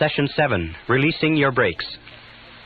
Session 7, Releasing Your Brakes.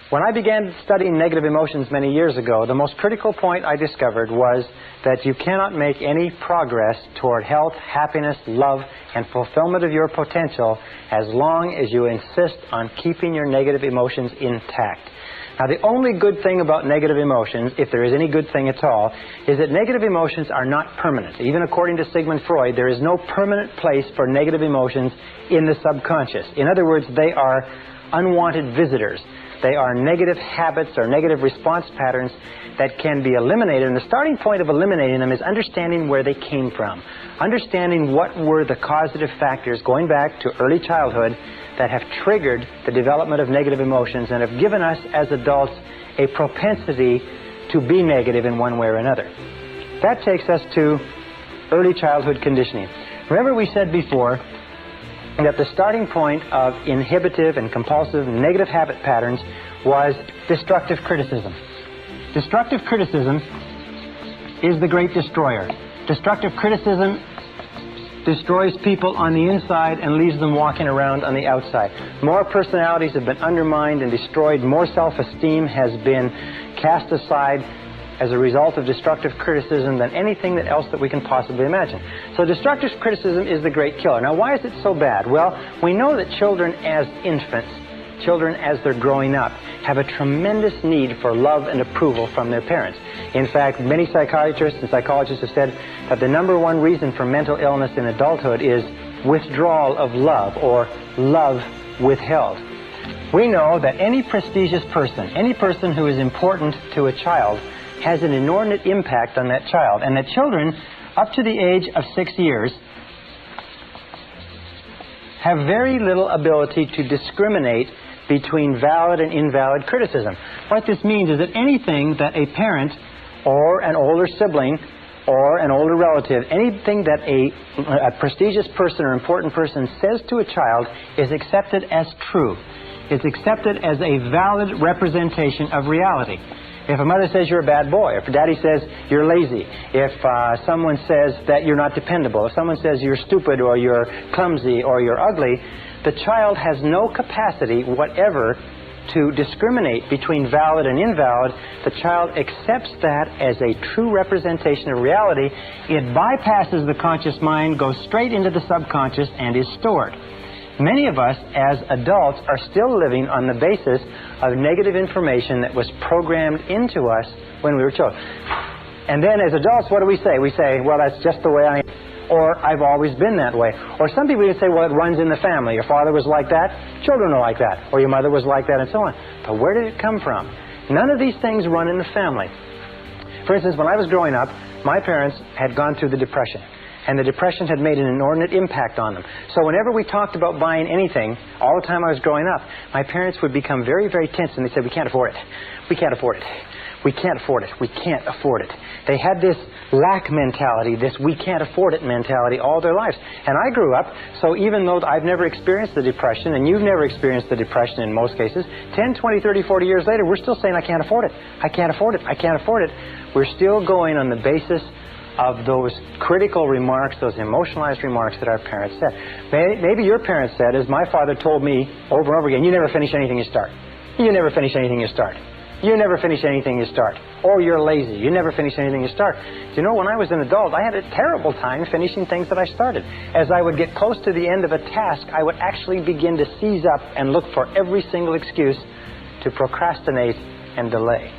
When I began studying negative emotions many years ago, the most critical point I discovered was that you cannot make any progress toward health, happiness, love, and fulfillment of your potential as long as you insist on keeping your negative emotions intact. Now, the only good thing about negative emotions, if there is any good thing at all, is that negative emotions are not permanent. Even according to Sigmund Freud, there is no permanent place for negative emotions in the subconscious. In other words, they are unwanted visitors. They are negative habits or negative response patterns that can be eliminated. And the starting point of eliminating them is understanding where they came from. Understanding what were the causative factors going back to early childhood that have triggered the development of negative emotions and have given us as adults a propensity to be negative in one way or another. That takes us to early childhood conditioning. Remember, we said before that the starting point of inhibitive and compulsive negative habit patterns was destructive criticism. Destructive criticism is the great destroyer. Destructive criticism destroys people on the inside and leaves them walking around on the outside. More personalities have been undermined and destroyed. More self-esteem has been cast aside as a result of destructive criticism than anything else that we can possibly imagine. So destructive criticism is the great killer. Now, why is it so bad? Well, we know that children as infants, children as they're growing up, have a tremendous need for love and approval from their parents. In fact, many psychiatrists and psychologists have said that the number one reason for mental illness in adulthood is withdrawal of love, or love withheld. We know that any prestigious person, any person who is important to a child, has an inordinate impact on that child, and that children up to the age of 6 years have very little ability to discriminate between valid and invalid criticism. What this means is that anything that a parent or an older sibling or an older relative, anything that a prestigious person or important person says to a child is accepted as true. It's accepted as a valid representation of reality. If a mother says you're a bad boy, if daddy says you're lazy, if someone says that you're not dependable, if someone says you're stupid or you're clumsy or you're ugly, the child has no capacity whatever to discriminate between valid and invalid. The child accepts that as a true representation of reality. It bypasses the conscious mind, goes straight into the subconscious, and is stored. Many of us as adults are still living on the basis of negative information that was programmed into us when we were children. And then as adults, what do we say? We say, well, that's just the way I am. Or, I've always been that way. Or some people even say, well, it runs in the family. Your father was like that, children are like that. Or your mother was like that, and so on. But where did it come from? None of these things run in the family. For instance, when I was growing up, my parents had gone through the Depression. And the Depression had made an inordinate impact on them. So whenever we talked about buying anything, all the time I was growing up, my parents would become very, very tense, and they said, we can't afford it. We can't afford it. We can't afford it. We can't afford it. They had this lack mentality, this we can't afford it mentality all their lives. And I grew up, so even though I've never experienced the Depression, and you've never experienced the Depression in most cases, 10, 20, 30, 40 years later, we're still saying, I can't afford it. I can't afford it. I can't afford it. We're still going on the basis of those critical remarks, those emotionalized remarks that our parents said. Maybe your parents said, as my father told me over and over again, you never finish anything you start. You never finish anything you start. You never finish anything you start. Or you're lazy. You never finish anything you start. You know, when I was an adult, I had a terrible time finishing things that I started. As I would get close to the end of a task, I would actually begin to seize up and look for every single excuse to procrastinate and delay.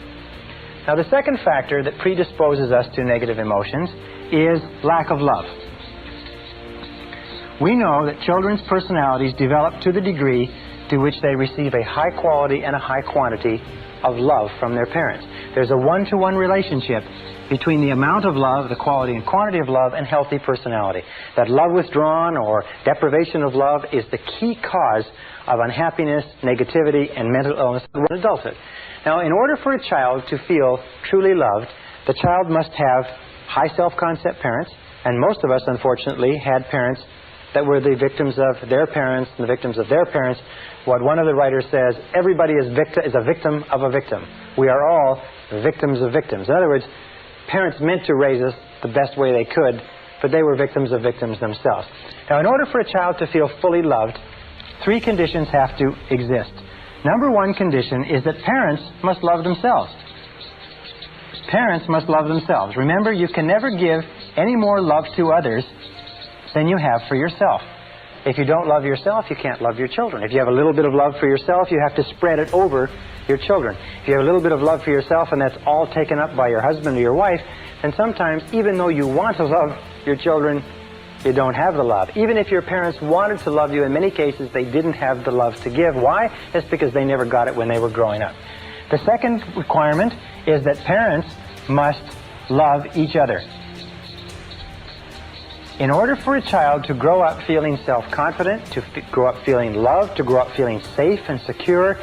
Now, the second factor that predisposes us to negative emotions is lack of love. We know that children's personalities develop to the degree to which they receive a high quality and a high quantity of love from their parents. There's a one-to-one relationship between the amount of love, the quality and quantity of love, and healthy personality. That love withdrawn or deprivation of love is the key cause of unhappiness, negativity, and mental illness in adulthood. Now, in order for a child to feel truly loved, the child must have high self-concept parents, and most of us, unfortunately, had parents that were the victims of their parents and the victims of their parents. What one of the writers says, everybody is a victim of a victim. We are all victims of victims. In other words, parents meant to raise us the best way they could, but they were victims of victims themselves. Now, in order for a child to feel fully loved, three conditions have to exist. Number one condition is that parents must love themselves. Parents must love themselves. Remember, you can never give any more love to others than you have for yourself. If you don't love yourself, you can't love your children. If you have a little bit of love for yourself, you have to spread it over your children. If you have a little bit of love for yourself and that's all taken up by your husband or your wife, then sometimes, even though you want to love your children, you don't have the love. Even if your parents wanted to love you, in many cases they didn't have the love to give. Why? It's because they never got it when they were growing up. The second requirement is that parents must love each other. In order for a child to grow up feeling self-confident, to grow up feeling loved, to grow up feeling safe and secure,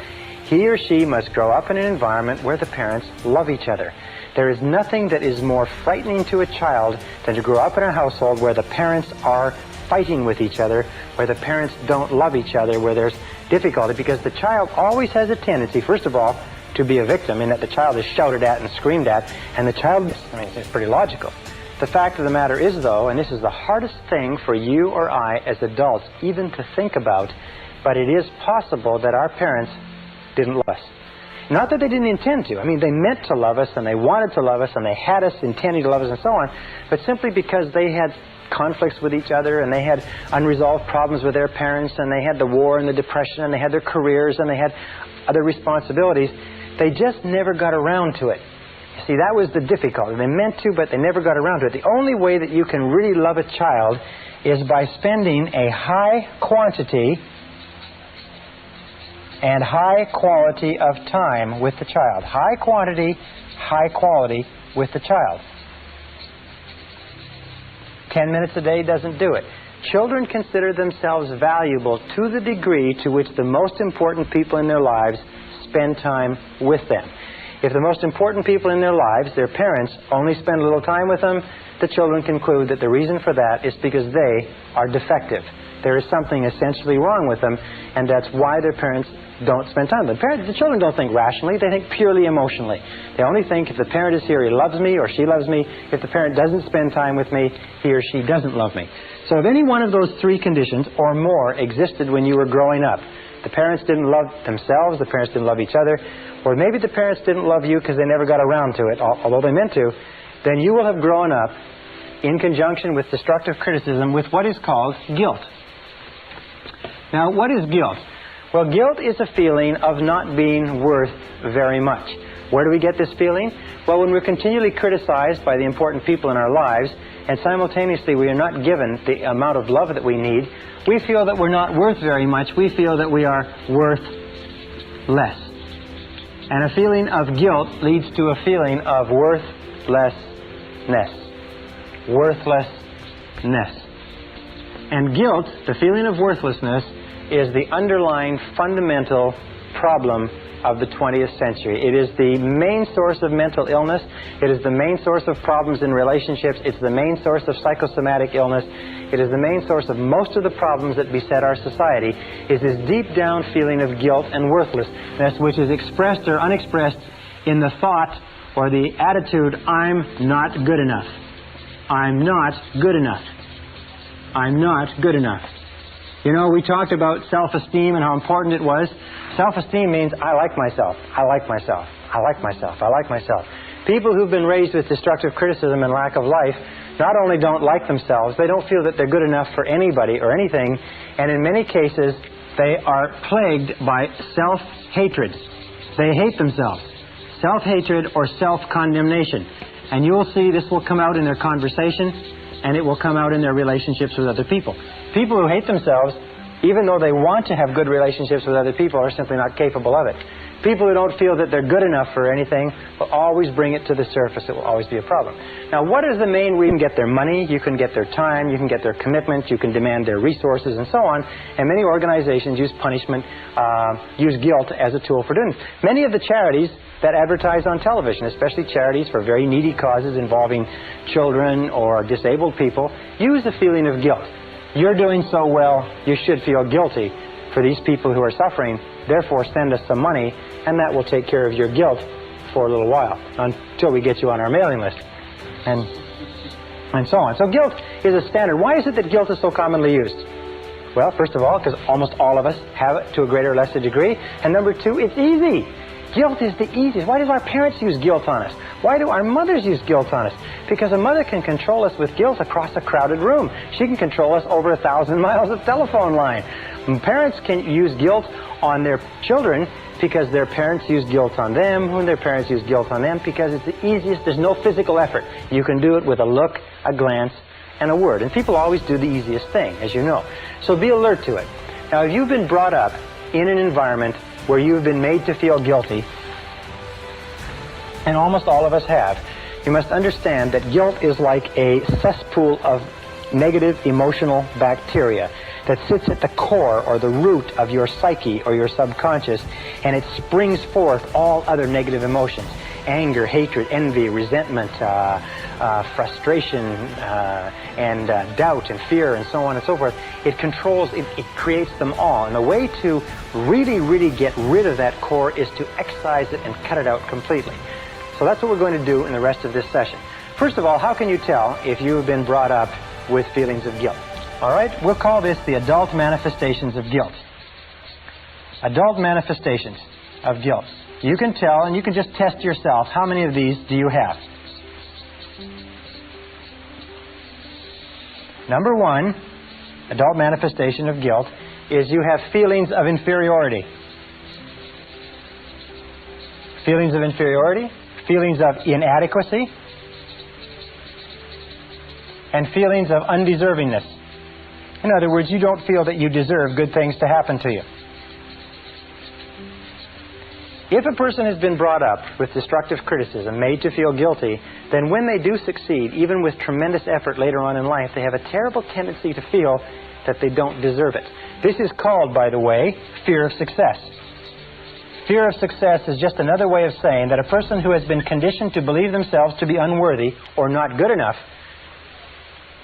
he or she must grow up in an environment where the parents love each other. There is nothing that is more frightening to a child than to grow up in a household where the parents are fighting with each other, where the parents don't love each other, where there's difficulty, because the child always has a tendency, first of all, to be a victim, in that the child is shouted at and screamed at, and the child, it's pretty logical. The fact of the matter is, though, and this is the hardest thing for you or I as adults even to think about, but it is possible that our parents didn't love us. Not that they didn't intend to. I mean, they meant to love us, and they wanted to love us, and they had us intending to love us and so on, but simply because they had conflicts with each other, and they had unresolved problems with their parents, and they had the war and the depression, and they had their careers, and they had other responsibilities, they just never got around to it. You see, that was the difficulty. They meant to, but they never got around to it. The only way that you can really love a child is by spending a high quantity and high quality of time with the child. High quantity, high quality with the child. 10 minutes a day doesn't do it. Children consider themselves valuable to the degree to which the most important people in their lives spend time with them. If the most important people in their lives, their parents, only spend a little time with them, the children conclude that the reason for that is because they are defective. There is something essentially wrong with them, and that's why their parents don't spend time with them. The children don't think rationally, they think purely emotionally. They only think if the parent is here, he loves me or she loves me. If the parent doesn't spend time with me, he or she doesn't love me. So if any one of those three conditions or more existed when you were growing up, the parents didn't love themselves, the parents didn't love each other, or maybe the parents didn't love you because they never got around to it, although they meant to, then you will have grown up in conjunction with destructive criticism with what is called guilt. Now, what is guilt? Well, guilt is a feeling of not being worth very much. Where do we get this feeling? Well, when we're continually criticized by the important people in our lives, and simultaneously we are not given the amount of love that we need, we feel that we're not worth very much. We feel that we are worth less. And a feeling of guilt leads to a feeling of worthlessness. Worthlessness. And guilt, the feeling of worthlessness, is the underlying fundamental problem of the 20th century. It is the main source of mental illness. It is the main source of problems in relationships. It's the main source of psychosomatic illness. It is the main source of most of the problems that beset our society, is this deep down feeling of guilt and worthlessness, which is expressed or unexpressed in the thought or the attitude, I'm not good enough. I'm not good enough. I'm not good enough. You know, we talked about self-esteem and how important it was. Self-esteem means I like myself. I like myself. I like myself. I like myself. People who've been raised with destructive criticism and lack of life not only don't like themselves, they don't feel that they're good enough for anybody or anything, and in many cases they are plagued by self-hatred. They hate themselves. Self-hatred or self-condemnation. And you'll see this will come out in their conversation, and it will come out in their relationships with other people. People who hate themselves, even though they want to have good relationships with other people, are simply not capable of it. People who don't feel that they're good enough for anything will always bring it to the surface. It will always be a problem. Now, what is the main way? You can get their money, you can get their time, you can get their commitment, you can demand their resources, and so on. And many organizations use punishment, use guilt as a tool for doing this. Many of the charities that advertise on television, especially charities for very needy causes involving children or disabled people, use the feeling of guilt. You're doing so well, you should feel guilty for these people who are suffering. Therefore, send us some money, and that will take care of your guilt for a little while, until we get you on our mailing list, and so on. So guilt is a standard. Why is it that guilt is so commonly used? Well, first of all, because almost all of us have it to a greater or lesser degree. And number two, it's easy. Guilt is the easiest. Why do our parents use guilt on us? Why do our mothers use guilt on us? Because a mother can control us with guilt across a crowded room. She can control us over 1,000 miles of telephone line. And parents can use guilt on their children because their parents use guilt on them, when their parents use guilt on them, because it's the easiest. There's no physical effort. You can do it with a look, a glance, and a word. And people always do the easiest thing, as you know. So be alert to it. Now, if you've been brought up in an environment where you've been made to feel guilty, and almost all of us have, you must understand that guilt is like a cesspool of negative emotional bacteria that sits at the core or the root of your psyche or your subconscious, and it springs forth all other negative emotions: anger, hatred, envy, resentment, frustration, and doubt and fear, and so on and so forth. It controls, it creates them all. And the way to really, really get rid of that core is to excise it and cut it out completely. So that's what we're going to do in the rest of this session. First of all, how can you tell if you've been brought up with feelings of guilt? All right, we'll call this the adult manifestations of guilt. Adult manifestations of guilt. You can tell, and you can just test yourself, how many of these do you have? Number one, adult manifestation of guilt, is you have feelings of inferiority. Feelings of inferiority, feelings of inadequacy, and feelings of undeservingness. In other words, you don't feel that you deserve good things to happen to you. If a person has been brought up with destructive criticism, made to feel guilty, then when they do succeed, even with tremendous effort later on in life, they have a terrible tendency to feel that they don't deserve it. This is called, by the way, fear of success. Fear of success is just another way of saying that a person who has been conditioned to believe themselves to be unworthy or not good enough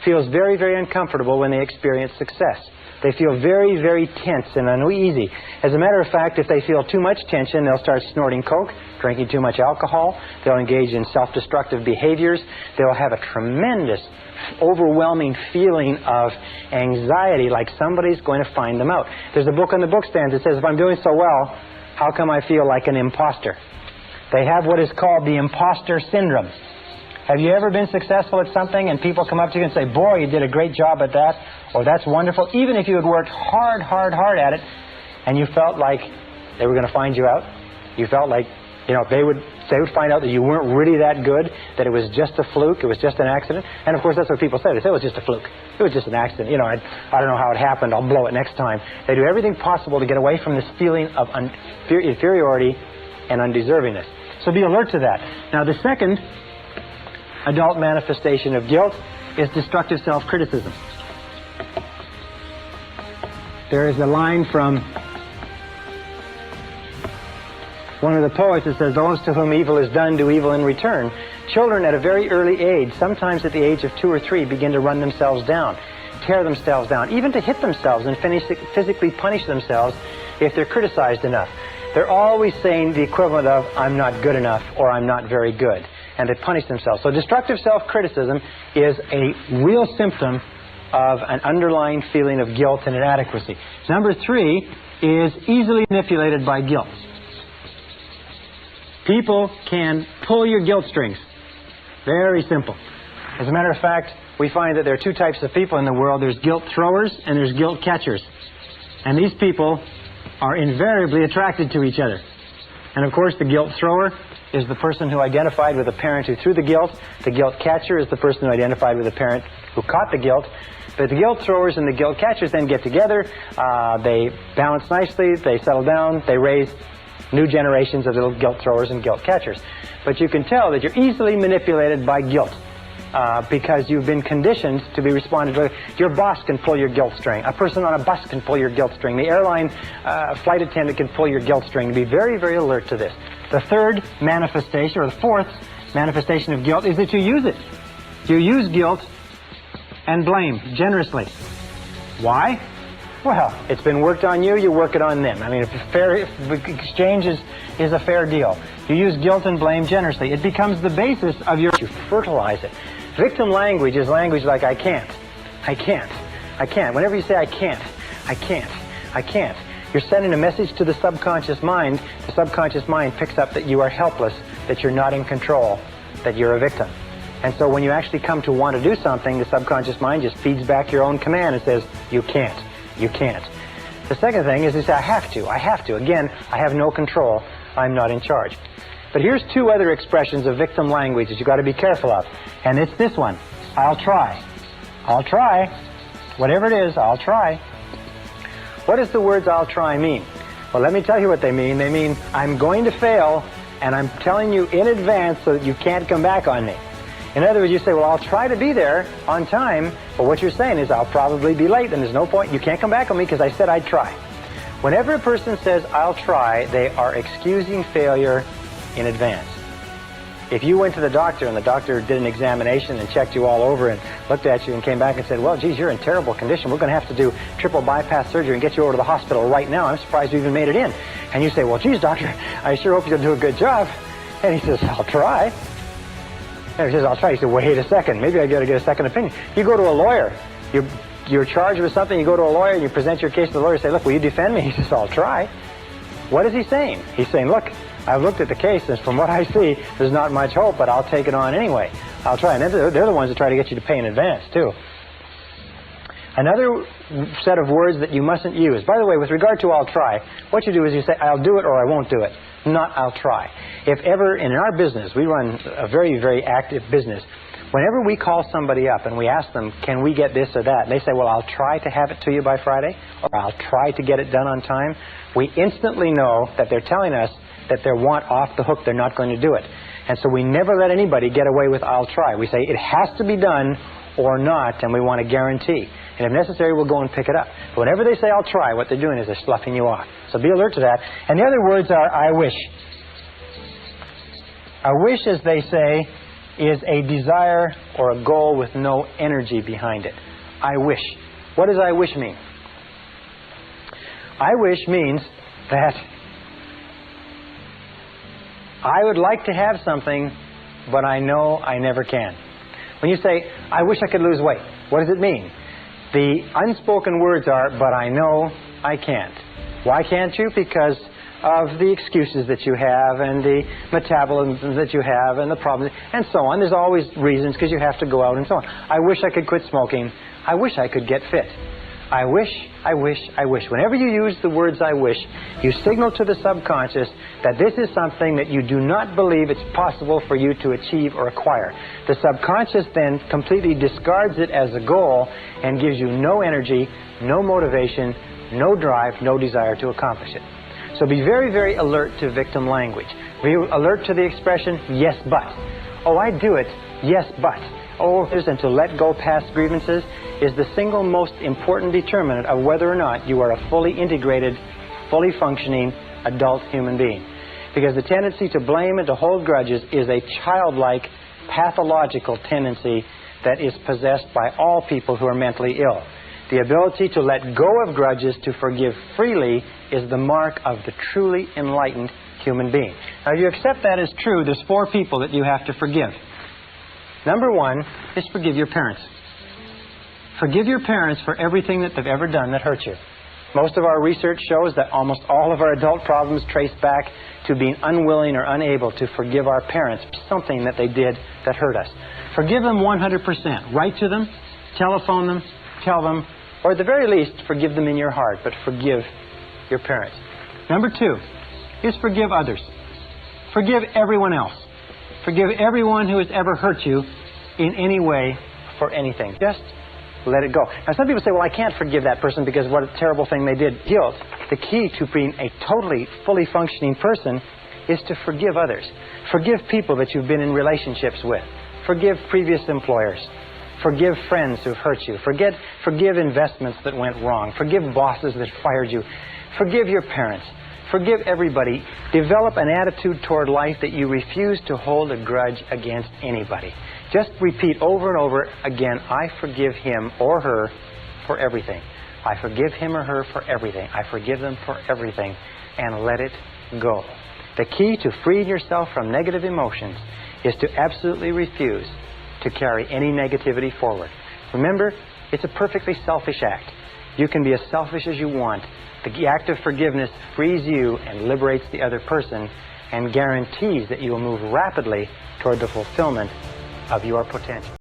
feels very, very uncomfortable when they experience success. They feel very, very tense and uneasy. As a matter of fact, if they feel too much tension, they'll start snorting coke, drinking too much alcohol, they'll engage in self-destructive behaviors, they'll have a tremendous, overwhelming feeling of anxiety, like somebody's going to find them out. There's a book on the bookstand that says, if I'm doing so well, how come I feel like an imposter? They have what is called the imposter syndrome. Have you ever been successful at something and people come up to you and say, boy, you did a great job at that, or that's wonderful, even if you had worked hard at it, and you felt like they were going to find you out? You felt like, they would find out that you weren't really that good, that it was just a fluke, it was just an accident. And of course, that's what people say. They say it was just a fluke. It was just an accident. I don't know how it happened. I'll blow it next time. They do everything possible to get away from this feeling of inferiority and undeservingness. So be alert to that. Now, the second adult manifestation of guilt is destructive self-criticism. There is a line from one of the poets that says, those to whom evil is done do evil in return. Children at a very early age, sometimes at the age of 2 or 3, begin to run themselves down, tear themselves down, even to hit themselves and physically punish themselves if they're criticized enough. They're always saying the equivalent of, I'm not good enough, or I'm not very good. And they punish themselves. So destructive self-criticism is a real symptom of an underlying feeling of guilt and inadequacy. Number 3 is easily manipulated by guilt. People can pull your guilt strings. Very simple. As a matter of fact, we find that there are 2 types of people in the world. There's guilt throwers and there's guilt catchers. And these people are invariably attracted to each other. And of course, the guilt thrower is the person who identified with a parent who threw the guilt. The guilt catcher is the person who identified with a parent who caught the guilt. But the guilt throwers and the guilt catchers then get together. They balance nicely. They settle down. They raise new generations of little guilt throwers and guilt catchers. But you can tell that you're easily manipulated by guilt because you've been conditioned to be responded to. Your boss can pull your guilt string. A person on a bus can pull your guilt string. The airline flight attendant can pull your guilt string. Be very, very alert to this. The third manifestation, or the fourth manifestation of guilt, is that you use it. You use guilt and blame generously. Why? Well, it's been worked on you, you work it on them. I mean, if exchange is a fair deal. You use guilt and blame generously. It becomes the basis of you fertilize it. Victim language is language like I can't. Whenever you say I can't I can't. I can't. You're sending a message to the subconscious mind. The subconscious mind picks up that you are helpless, that you're not in control, that you're a victim. And so when you actually come to want to do something, the subconscious mind just feeds back your own command and says, you can't. You can't. The second thing is you say, I have to. I have to. Again, I have no control. I'm not in charge. But here's two other expressions of victim language that you've got to be careful of. And it's this one. I'll try. I'll try. Whatever it is, I'll try. What does the words I'll try mean? Well, let me tell you what they mean. They mean I'm going to fail, and I'm telling you in advance so that you can't come back on me. In other words, you say, well, I'll try to be there on time, but what you're saying is I'll probably be late, and there's no point. You can't come back on me because I said I'd try. Whenever a person says, I'll try, they are excusing failure in advance. If you went to the doctor and the doctor did an examination and checked you all over and looked at you and came back and said, well, geez, you're in terrible condition. We're going to have to do triple bypass surgery and get you over to the hospital right now. I'm surprised you even made it in. And you say, well, geez, doctor, I sure hope you'll do a good job. And he says, I'll try. And he says, I'll try. He said, wait a second. Maybe I got to get a second opinion. You go to a lawyer. You're charged with something. You go to a lawyer and you present your case to the lawyer and say, look, will you defend me? He says, I'll try. What is he saying? He's saying, look, I've looked at the case, and from what I see, there's not much hope, but I'll take it on anyway. I'll try. And they're the ones that try to get you to pay in advance, too. Another set of words that you mustn't use. By the way, with regard to I'll try, what you do is you say, I'll do it or I won't do it, not I'll try. If ever, in our business, we run a very, very active business. Whenever we call somebody up and we ask them, can we get this or that, and they say, well, I'll try to have it to you by Friday, or I'll try to get it done on time, we instantly know that they're telling us that they want off the hook, they're not going to do it. And so we never let anybody get away with I'll try. We say it has to be done or not, and we want a guarantee. And if necessary, we'll go and pick it up. But whenever they say I'll try, what they're doing is they're sloughing you off. So be alert to that. And the other words are I wish. A wish, as they say, is a desire or a goal with no energy behind it. I wish. What does I wish mean? I wish means that I would like to have something, but I know I never can. When you say, I wish I could lose weight, what does it mean? The unspoken words are, but I know I can't. Why can't you? Because of the excuses that you have and the metabolism that you have and the problems and so on. There's always reasons because you have to go out and so on. I wish I could quit smoking. I wish I could get fit. I wish, I wish, I wish. Whenever you use the words I wish, you signal to the subconscious that this is something that you do not believe it's possible for you to achieve or acquire. The subconscious then completely discards it as a goal and gives you no energy, no motivation, no drive, no desire to accomplish it. So be very, very alert to victim language. Be alert to the expression, yes, but. Oh, I do it, yes, but. Oh, and to let go past grievances is the single most important determinant of whether or not you are a fully integrated, fully functioning adult human being. Because the tendency to blame and to hold grudges is a childlike, pathological tendency that is possessed by all people who are mentally ill. The ability to let go of grudges, to forgive freely, is the mark of the truly enlightened human being. Now, if you accept that as true, there's 4 people that you have to forgive. Number 1 is forgive your parents. Forgive your parents for everything that they've ever done that hurt you. Most of our research shows that almost all of our adult problems trace back to being unwilling or unable to forgive our parents for something that they did that hurt us. Forgive them 100%. Write to them, telephone them, tell them, or at the very least, forgive them in your heart, but forgive your parents. Number 2 is forgive others. Forgive everyone else. Forgive everyone who has ever hurt you in any way for anything. Just let it go. Now, some people say, well, I can't forgive that person because what a terrible thing they did. Guilt. The key to being a totally, fully functioning person is to forgive others. Forgive people that you've been in relationships with. Forgive previous employers. Forgive friends who've hurt you. Forgive investments that went wrong. Forgive bosses that fired you. Forgive your parents. Forgive everybody. Develop an attitude toward life that you refuse to hold a grudge against anybody. Just repeat over and over again, I forgive him or her for everything. I forgive him or her for everything. I forgive them for everything. And let it go. The key to freeing yourself from negative emotions is to absolutely refuse to carry any negativity forward. Remember, it's a perfectly selfish act. You can be as selfish as you want. The act of forgiveness frees you and liberates the other person and guarantees that you will move rapidly toward the fulfillment of your potential.